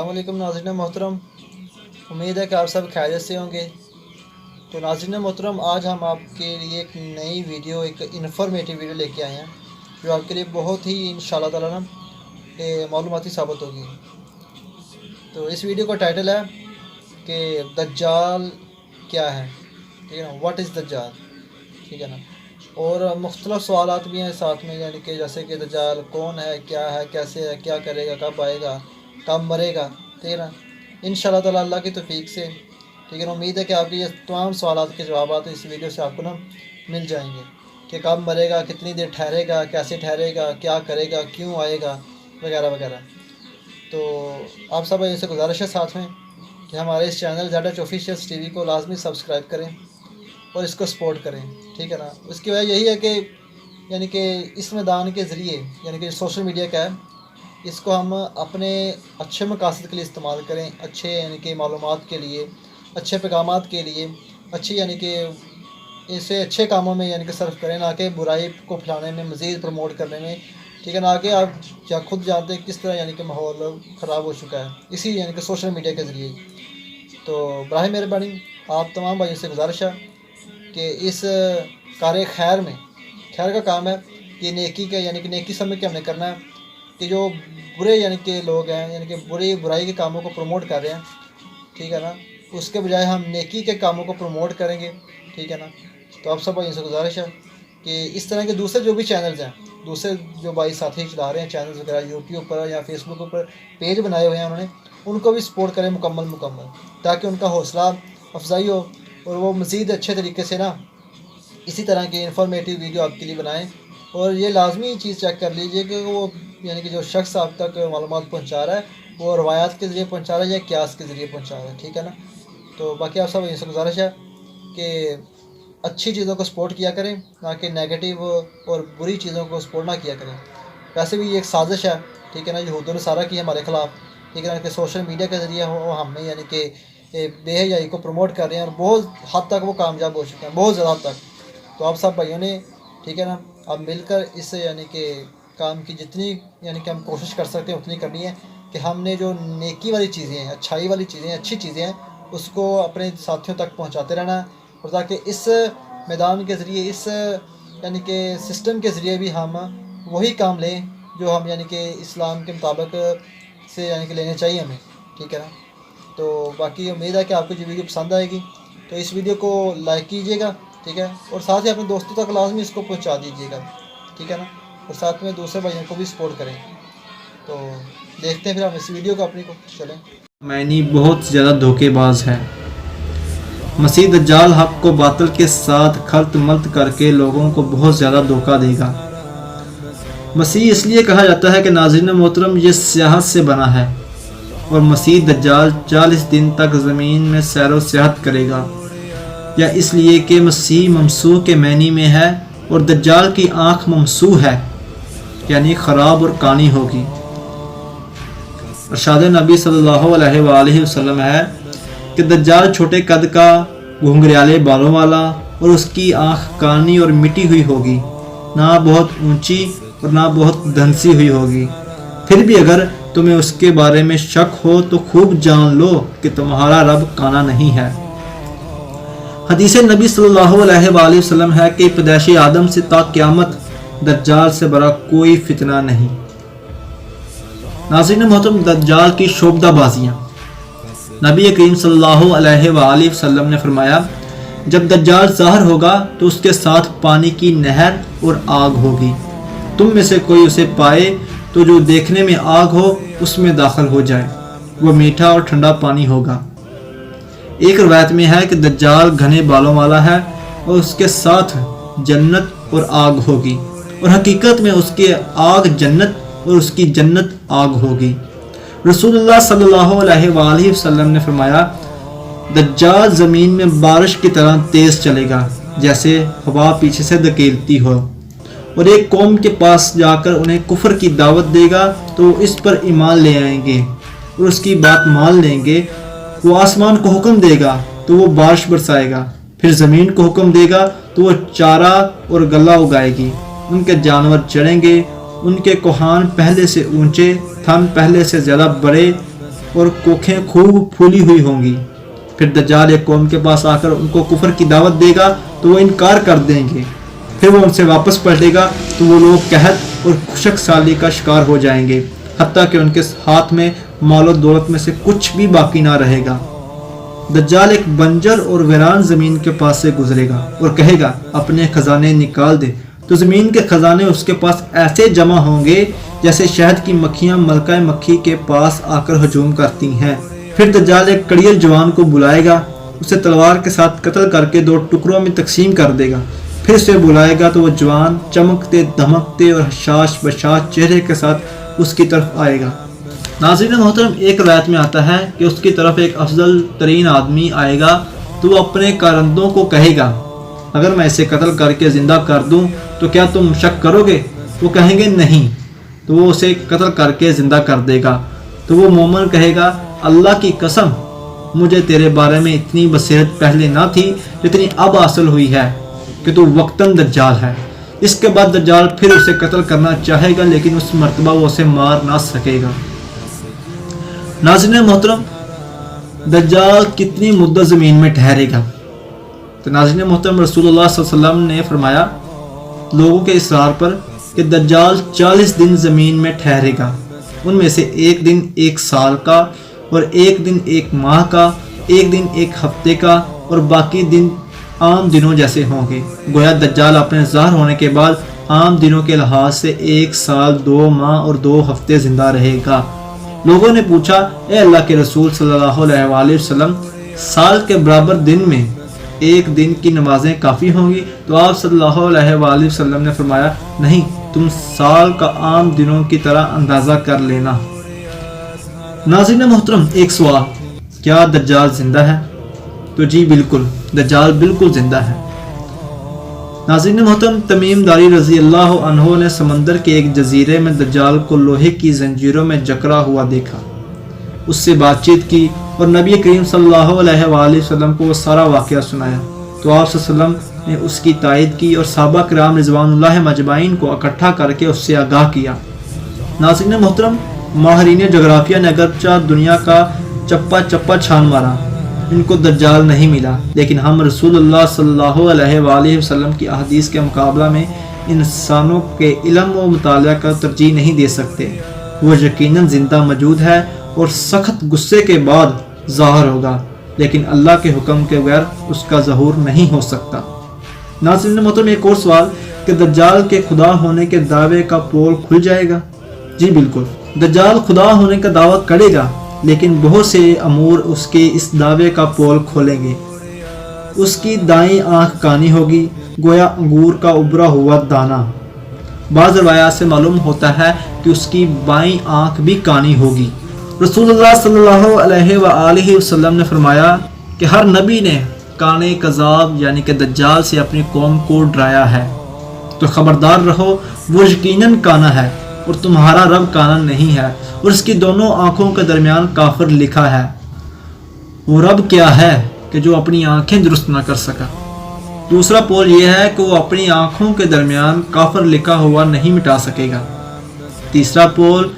अस्सलामुअलैकुम नाज़रीन मोहतरम, उम्मीद है कि आप सब खैरियत से होंगे। तो नाज़रीन मोहतरम, आज हम आपके लिए एक नई वीडियो, एक इन्फॉर्मेटिव वीडियो लेके आए हैं जो आपके लिए बहुत ही इंशाअल्लाह ताला ना मालूमाती साबित होगी। तो इस वीडियो का टाइटल है कि दज्जाल क्या है, ठीक है ना, व्हाट इज़ दज्जाल, ठीक है ना। और मुख्तलिफ सवालात भी हैं साथ में, यानी कि जैसे कि दज्जाल कौन है, क्या है, कैसे है, क्या करेगा, कब आएगा, कब मरेगा, ठीक है ना। इंशाअल्लाह ताला अल्लाह की तौफीक से, ठीक है ना, उम्मीद है कि आपके ये तमाम सवालात के जवाब इस वीडियो से आपको ना मिल जाएंगे कि कब मरेगा, कितनी देर ठहरेगा, कैसे ठहरेगा, क्या करेगा, क्यों आएगा, वगैरह वगैरह। तो आप सब ऐसे गुजारिश है साथ में कि हमारे इस चैनल ZH ऑफिशियल TV को लाजमी सब्सक्राइब करें और इसको सपोर्ट करें, ठीक है ना। उसकी वजह यही है कि यानी कि इस मैदान के ज़रिए, यानी कि सोशल मीडिया का है, इसको हम अपने अच्छे मकासद के लिए इस्तेमाल करें, अच्छे यानी कि मालूमात के लिए, अच्छे पैगामात के लिए, अच्छी यानी कि इसे अच्छे कामों में यानी कि सर्फ करें, ना कि बुराई को फैलाने में, मज़ीद प्रमोट करने में, ठीक है ना। कि आप क्या खुद जानते हैं किस तरह यानी कि माहौल ख़राब हो चुका है इसी यानी कि सोशल मीडिया के ज़रिए। तो बराह मेहरबानी आप तमाम भाइयों से गुजारिश है कि इस कार्य खैर में, खैर का काम है कि नेकी का यानी कि नेकी समझ के हमने करना है कि जो बुरे यानी कि लोग हैं, यानी कि बुराई के कामों को प्रमोट कर रहे हैं, ठीक है ना, उसके बजाय हम नेकी के कामों को प्रमोट करेंगे, ठीक है ना। तो आप सब भाइयों से गुजारिश है कि इस तरह के दूसरे जो भी चैनल्स हैं, दूसरे जो भाई साथी चला रहे हैं चैनल्स वगैरह यूट्यूब पर या फेसबुक पर पेज बनाए हुए हैं उन्होंने, उनको भी सपोर्ट करें मुकम्मल, ताकि उनका हौसला अफजाई हो और वो मज़ीद अच्छे तरीके से ना इसी तरह की इन्फॉर्मेटिव वीडियो आपके लिए बनाएं। और ये लाजमी चीज़ चेक कर लीजिए कि वो यानी कि जो शख्स आप तक मालूमात पहुंचा रहा है वो रवायात के ज़रिए पहुंचा रहा है या क्यास के ज़रिए पहुंचा रहा है, ठीक है ना। तो बाकी आप सब इनसे गुजारिश है कि अच्छी चीज़ों को सपोर्ट किया करें, ना कि नेगेटिव और बुरी चीज़ों को सपोर्ट ना किया करें। वैसे भी ये एक साजिश है, ठीक है ना, यहूद व नसारा की हमारे ख़िलाफ़, ठीक है ना, कि सोशल मीडिया के ज़रिए वो हमें यानी कि बेहयाई को प्रमोट कर रहे हैं और बहुत हद तक वो कामयाब हो चुके हैं, बहुत ज़्यादा हद तक। तो आप सब भाइयों ने, ठीक है ना, अब मिलकर इस यानी कि काम की जितनी यानी कि हम कोशिश कर सकते हैं उतनी करनी है कि हमने जो नेकी वाली चीज़ें हैं, अच्छाई वाली चीज़ें, अच्छी चीज़ें हैं, उसको अपने साथियों तक पहुंचाते रहना है। और ताकि इस मैदान के ज़रिए, इस यानी कि सिस्टम के ज़रिए भी हम वही काम लें जो हम यानी कि इस्लाम के मुताबिक से यानी कि लेने चाहिए हमें, ठीक है ना। तो बाकी उम्मीद है कि आपको ये वीडियो पसंद आएगी। तो इस वीडियो को लाइक कीजिएगा, ठीक है, और साथ ही अपने दोस्तों तक लाजमी इसको पहुंचा दीजिएगा, ठीक है ना, और साथ में दूसरे भाइयों को भी सपोर्ट करें। तो देखते हैं फिर हम इस वीडियो को अपनी को चलें। मैनी बहुत ज़्यादा धोखेबाज है। मसीह दज्जाल हक को बातिल के साथ खल्त मल्त करके लोगों को बहुत ज़्यादा धोखा देगा। मसीह इसलिए कहा जाता है कि नाज़रीन मोहतरम ये सियाहत से बना है, और मसीह दज्जाल 40 दिन तक ज़मीन में सैर व सियाहत करेगा, या इसलिए कि मसीह ममसूह के मैनी में है और दज्जाल की आँख ममसूह है, यानी ख़राब और कानी होगी। इरशाद नबी सल्लल्लाहु अलैहि वसल्लम है कि दज्जाल छोटे कद का, घुंघराले बालों वाला, और उसकी आँख कानी और मिटी हुई होगी, ना बहुत ऊंची और ना बहुत धंसी हुई होगी। फिर भी अगर तुम्हें उसके बारे में शक हो तो खूब जान लो कि तुम्हारा रब काना नहीं है। हदीस नबी सल्लल्लाहु अलैहि वसल्लम है कि पैदाइश आदम से ता क़यामत दज्जाल से बड़ा कोई फितना नहीं। नाज़रीन मोहतरम, दज्जाल की शोबदाबाजियाँ। नबी करीम सल्लल्लाहु अलैहि वसल्लम ने फरमाया, जब दज्जाल ज़ाहिर होगा तो उसके साथ पानी की नहर और आग होगी। तुम में से कोई उसे पाए तो जो देखने में आग हो उसमें दाखिल हो जाए, वह मीठा और ठंडा पानी होगा। एक रवायत में है कि दज्जाल घने बालों वाला है और उसके साथ जन्नत और आग होगी, और हकीकत में उसकी आग जन्नत और उसकी जन्नत आग होगी। रसूलुल्लाह सल्लल्लाहु अलैहि वसल्लम ने फरमाया, दज्जाल ज़मीन में बारिश की तरह तेज़ चलेगा जैसे हवा पीछे से धकेलती हो, और एक कौम के पास जाकर उन्हें कुफ्र की दावत देगा तो इस पर ईमान ले आएंगे और उसकी बात मान लेंगे। वो आसमान को हुक्म देगा तो वो बारिश बरसाएगा, फिर ज़मीन को हुक्म देगा तो वो चारा और गला उगाएगी। उनके जानवर चढ़ेंगे, उनके कोहान पहले से ऊंचे, थन पहले से ज़्यादा बड़े, اور कोखें खूब फूली हुई होंगी। फिर दज्जाल एक कौम के पास आकर उनको कुफर की दावत देगा तो वो इनकार कर देंगे। फिर वो उनसे वापस पलटेगा तो वो लोग कहत और खुशक साली का शिकार हो जाएंगे, हत्ता कि उनके हाथ में मालो दौलत में से कुछ भी बाकी ना रहेगा। दज्जाल एक बंजर और वीरान ज़मीन के पास से गुजरेगा और कहेगा अपने खजाने निकाल दे, तो ज़मीन के खजाने उसके पास ऐसे जमा होंगे जैसे शहद की मक्खियाँ मलका मक्खी के पास आकर हजूम करती हैं। फिर दज्जाल एक कड़ियल जवान को बुलाएगा, उसे तलवार के साथ कत्ल करके 2 टुकड़ों में तकसीम कर देगा। फिर उसे बुलाएगा तो वो जवान चमकते धमकते और हशाश बशाश चेहरे के साथ उसकी तरफ आएगा। नाज़रीन मोहतरम, एक रवायत में आता है कि उसकी तरफ एक अफजल तरीन आदमी आएगा तो वो अपने कारंदों को कहेगा, अगर मैं इसे कत्ल करके ज़िंदा कर दूं तो क्या तुम शक करोगे? वो कहेंगे नहीं, तो वो उसे कत्ल करके ज़िंदा कर देगा। तो वो मोमिन कहेगा, अल्लाह की कसम, मुझे तेरे बारे में इतनी बसीरत पहले ना थी जितनी अब हासिल हुई है कि तू वक्तन दज्जाल है। इसके बाद दज्जाल फिर उसे कत्ल करना चाहेगा, लेकिन उस मर्तबा वो उसे मार ना सकेगा। नाज़रीन मोहतरम, दज्जाल कितनी मुद्दत ज़मीन में ठहरेगा? तो नाज़रीन मोहतरम, रसूलुल्लाह सल्लल्लाहु अलैहि वसल्लम ने फरमाया लोगों के इसरार पर कि दज्जाल 40 दिन ज़मीन में ठहरेगा। उनमें से एक दिन 1 साल का और एक दिन 1 माह का, एक दिन 1 हफ्ते का और बाकी दिन आम दिनों जैसे होंगे। गोया दज्जाल अपने ज़ाहिर होने के बाद आम दिनों के लिहाज से 1 साल 2 माह और 2 हफ्ते ज़िंदा रहेगा। लोगों ने पूछा, ए अल्लाह के रसूल सल्लल्लाहु अलैहि वसल्लम, साल के बराबर दिन में एक दिन की नमाजें काफ़ी होंगी? तो आप सल्लल्लाहु अलैहि वसल्लम ने फरमाया, नहीं, तुम साल का आम दिनों की तरह अंदाज़ा कर लेना। नाज़रीन मोहतरम, एक सवाल, क्या दज्जाल जिंदा है? तो जी बिल्कुल, दज्जाल बिल्कुल जिंदा है। नाज़रीन मोहतरम, तमीम दारी रज़ी अल्लाह अन्हो ने समंदर के एक जजीरे में दज्जाल को लोहे की जंजीरों में जकड़ा हुआ देखा, उससे बातचीत की और नबी करीम सल्लल्लाहु अलैहि वसल्लम को वो सारा वाक़या सुनाया। तो आप सल्लल्लाहु अलैहि वसल्लम ने उसकी तायद की और सहाबा किराम रिज़वानुल्लाह मजमाइन को इकट्ठा करके उससे आगाह किया। नाज़रीन मोहतरम, माहिरीन जोग्राफिया ने अगरचा दुनिया का चप्पा चप्पा छान मारा, इनको दज्जाल नहीं मिला, लेकिन हम रसूलुल्लाह सल्लल्लाहु अलैहि वसल्लम की अहदीस के मुकाबला में इंसानों के इल्म व मुताला का तरजीह नहीं दे सकते। वो यकीनन जिंदा मौजूद है और सख्त गुस्से के बाद ज़ाहिर होगा, लेकिन अल्लाह के हुक्म के बगैर उसका ज़हूर नहीं हो सकता। नाज़रीन मोहतरम, एक और सवाल कि दज्जाल के खुदा होने के दावे का पोल खुल जाएगा? जी बिल्कुल, दज्जाल खुदा होने का दावा करेगा, लेकिन बहुत से अमूर उसके इस दावे का पोल खोलेंगे। उसकी दाईं आंख कानी होगी, गोया अंगूर का उभरा हुआ दाना। बाज़ रवायात से मालूम होता है कि उसकी बाईं आंख भी कानी होगी। रसूलुल्लाह सल्लल्लाहु अलैहि वसल्लम ने फरमाया कि हर नबी ने काने कज़ाब यानी कि दज्जाल से अपनी कौम को डराया है, तो खबरदार रहो, वो यकीनन काना है और तुम्हारा रब काना नहीं है, और उसकी दोनों आंखों के दरमियान काफिर लिखा है। वो रब क्या है कि जो अपनी आंखें दुरुस्त ना कर सका? दूसरा पोल ये है कि वो अपनी आंखों के दरमियान काफिर लिखा हुआ नहीं मिटा सकेगा। तीसरा पोल,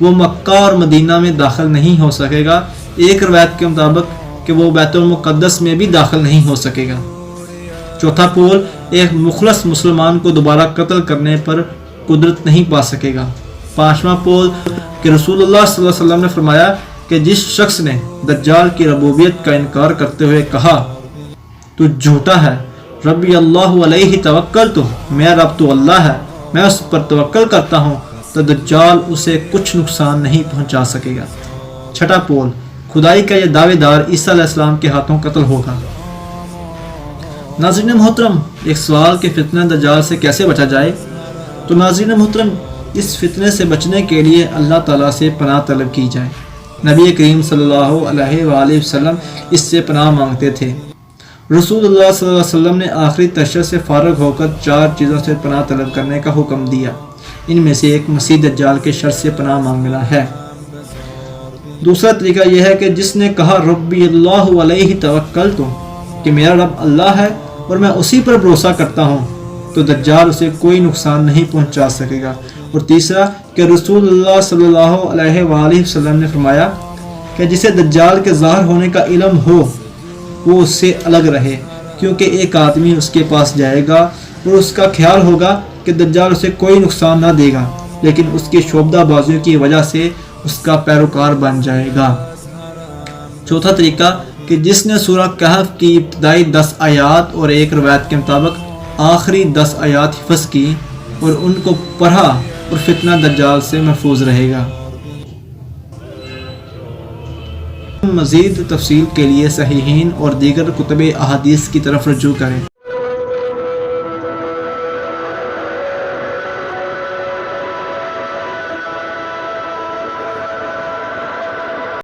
वो मक्का और मदीना में दाखिल नहीं हो सकेगा, एक रवायत के मुताबिक कि वो बैतुल मुक़द्दस में भी दाखिल नहीं हो सकेगा। चौथा पोल, एक मुखलस मुसलमान को दोबारा कत्ल करने पर कुदरत नहीं पा सकेगा। पांचवा पोल कि रसूलुल्लाह सल्लल्लाहु अलैहि वसल्लम ने फरमाया कि जिस शख्स ने दज्जाल की रबूबियत का इनकार करते हुए कहा तो झूठा है, रब्बी अल्लाहु अलैहि तवक्कलतु, मेरा रब तो अल्लाह है, मैं उस पर तवक्कल करता हूँ, तो दज्जाल उसे कुछ नुकसान नहीं पहुँचा सकेगा। छठा पोल, खुदाई का यह दावेदार ईसा अलैहिस्सलाम के हाथों कत्ल होगा। नाज़रीन मोहतरम, एक सवाल के फितने दज्जाल से कैसे बचा जाए? तो नाज़रीन मोहतरम, इस फितने से बचने के लिए अल्लाह ताला से पनाह तलब की जाए। नबी करीम सल्लल्लाहु अलैहि वसल्लम इससे पनाह मांगते थे। रसूलुल्लाह सल्लल्लाहु अलैहि वसल्लम ने आखिरी तशर से फारग होकर 4 चीज़ों से पनाह तलब करने का हुक्म दिया। इनमें से एक मसीह दज्जाल के शर से पनाह मांगना है। दूसरा तरीका यह है कि जिसने कहा रब्बी अल्लाहु अलैहि तवक्कलतु, कि मेरा रब अल्लाह है और मैं उसी पर भरोसा करता हूँ, तो दज्जाल उसे कोई नुकसान नहीं पहुँचा सकेगा। और तीसरा कि रसूलुल्लाह सल्लल्लाहु अलैहि वसल्लम ने फरमाया کہ جسے دجال کے ظاہر ہونے کا علم ہو وہ اس سے الگ رہے، کیونکہ ایک آدمی اس کے پاس جائے گا اور اس کا خیال ہوگا کہ دجال اسے کوئی نقصان نہ دے گا، لیکن اس کی شعبدہ بازیوں کی وجہ سے اس کا پیروکار بن جائے گا۔ چوتھا طریقہ کہ جس نے سورہ کہف کی ابتدائی 10 آیات اور ایک روایت کے مطابق آخری 10 آیات حفظ کی اور ان کو پڑھا اور فتنہ دجال سے محفوظ رہے گا۔ مزید تفصیل کے لیے صحیحین اور دیگر کتب احادیث کی طرف رجوع کریں۔